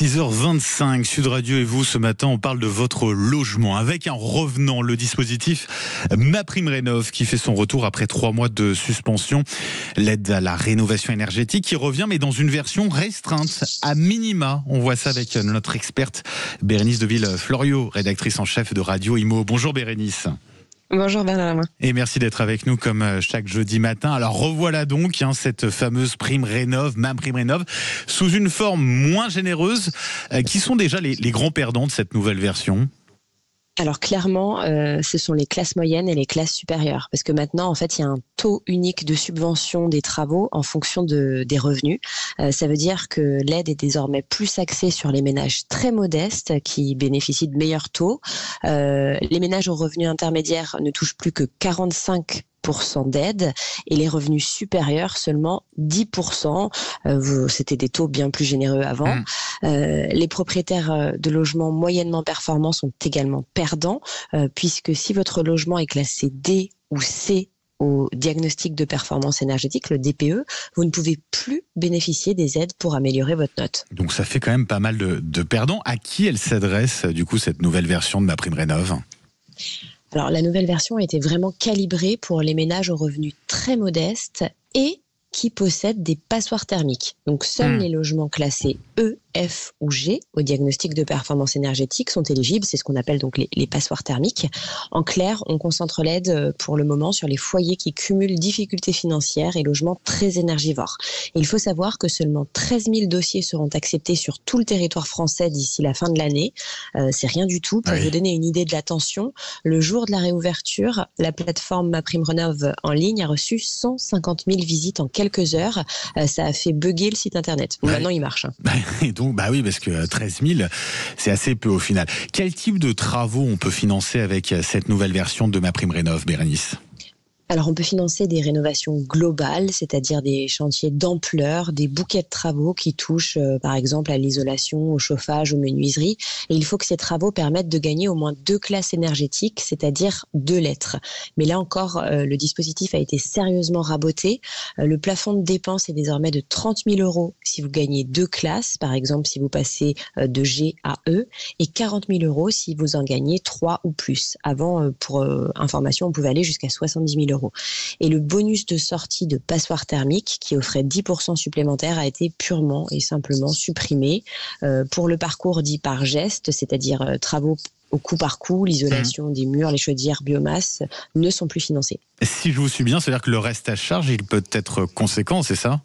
6h25, Sud Radio et vous, ce matin, on parle de votre logement avec un revenant, le dispositif MaPrimeRénov' qui fait son retour après 3 mois de suspension. L'aide à la rénovation énergétique qui revient, mais dans une version restreinte, à minima. On voit ça avec notre experte Bérénice Deville-Florio, rédactrice en chef de Radio Imo. Bonjour Bérénice. Bonjour Bernard. Et merci d'être avec nous comme chaque jeudi matin. Alors revoilà donc cette fameuse prime Rénov', MaPrimeRénov', sous une forme moins généreuse. Qui sont déjà les grands perdants de cette nouvelle version ? Alors clairement, ce sont les classes moyennes et les classes supérieures. Parce que maintenant, en fait, il y a un taux unique de subvention des travaux en fonction des revenus. Ça veut dire que l'aide est désormais plus axée sur les ménages très modestes qui bénéficient de meilleurs taux. Les ménages aux revenus intermédiaires ne touchent plus que 45% d'aide et les revenus supérieurs seulement 10%. C'était des taux bien plus généreux avant. Les propriétaires de logements moyennement performants sont également perdants puisque si votre logement est classé D ou C au diagnostic de performance énergétique, le DPE, vous ne pouvez plus bénéficier des aides pour améliorer votre note. Donc ça fait quand même pas mal de perdants. À qui elle s'adresse du coup cette nouvelle version de MaPrimeRénov'? Alors, la nouvelle version a été vraiment calibrée pour les ménages aux revenus très modestes et qui possèdent des passoires thermiques. Donc, seuls les logements classés E, F ou G au diagnostic de performance énergétique sont éligibles. C'est ce qu'on appelle donc les passoires thermiques. En clair, on concentre l'aide pour le moment sur les foyers qui cumulent difficultés financières et logements très énergivores. Et il faut savoir que seulement 13 000 dossiers seront acceptés sur tout le territoire français d'ici la fin de l'année. C'est rien du tout. Pour vous donner une idée de la tension, le jour de la réouverture, la plateforme MaPrimeRénov' en ligne a reçu 150 000 visites en quelques heures. Ça a fait bugger le site internet. Maintenant, il marche. Et donc, bah oui, parce que 13 000, c'est assez peu au final. Quel type de travaux on peut financer avec cette nouvelle version de MaPrimeRénov', Bérénice ? Alors, on peut financer des rénovations globales, c'est-à-dire des chantiers d'ampleur, des bouquets de travaux qui touchent, par exemple, à l'isolation, au chauffage, aux menuiseries. Et il faut que ces travaux permettent de gagner au moins 2 classes énergétiques, c'est-à-dire 2 lettres. Mais là encore, le dispositif a été sérieusement raboté. Le plafond de dépenses est désormais de 30 000 € si vous gagnez 2 classes, par exemple si vous passez de G à E, et 40 000 € si vous en gagnez 3 ou plus. Avant, pour information, on pouvait aller jusqu'à 70 000 €. Et le bonus de sortie de passoire thermique qui offrait 10% supplémentaires a été purement et simplement supprimé pour le parcours dit par geste, c'est-à-dire travaux au coup par coup, l'isolation des murs, les chaudières biomasse ne sont plus financés. Si je vous suis bien, c'est-à-dire que le reste à charge, il peut être conséquent, c'est ça ?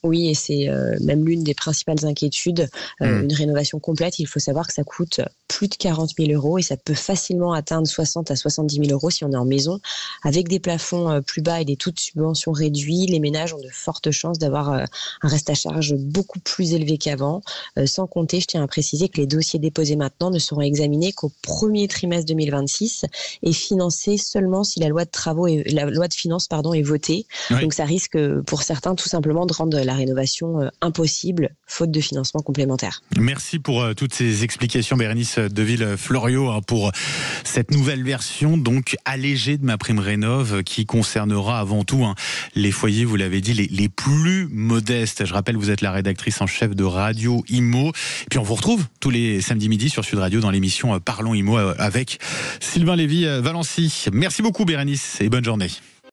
Oui, et c'est même l'une des principales inquiétudes. Une rénovation complète, il faut savoir que ça coûte plus de 40 000 € et ça peut facilement atteindre 60 à 70 000 € si on est en maison. Avec des plafonds plus bas et des taux de subvention réduits, les ménages ont de fortes chances d'avoir un reste à charge beaucoup plus élevé qu'avant. Sans compter, je tiens à préciser que les dossiers déposés maintenant ne seront examinés qu'au premier trimestre 2026 et financés seulement si la loi de finances est votée. Oui. Donc ça risque pour certains tout simplement de rendre la rénovation impossible, faute de financement complémentaire. Merci pour toutes ces explications, Bérénice Deville-Florio, pour cette nouvelle version donc allégée de MaPrimeRénov' qui concernera avant tout les foyers, vous l'avez dit, les plus modestes. Je rappelle, vous êtes la rédactrice en chef de Radio Imo. Et puis on vous retrouve tous les samedis midi sur Sud Radio dans l'émission Parlons Imo avec Sylvain Lévy-Valency. Merci beaucoup, Bérénice, et bonne journée.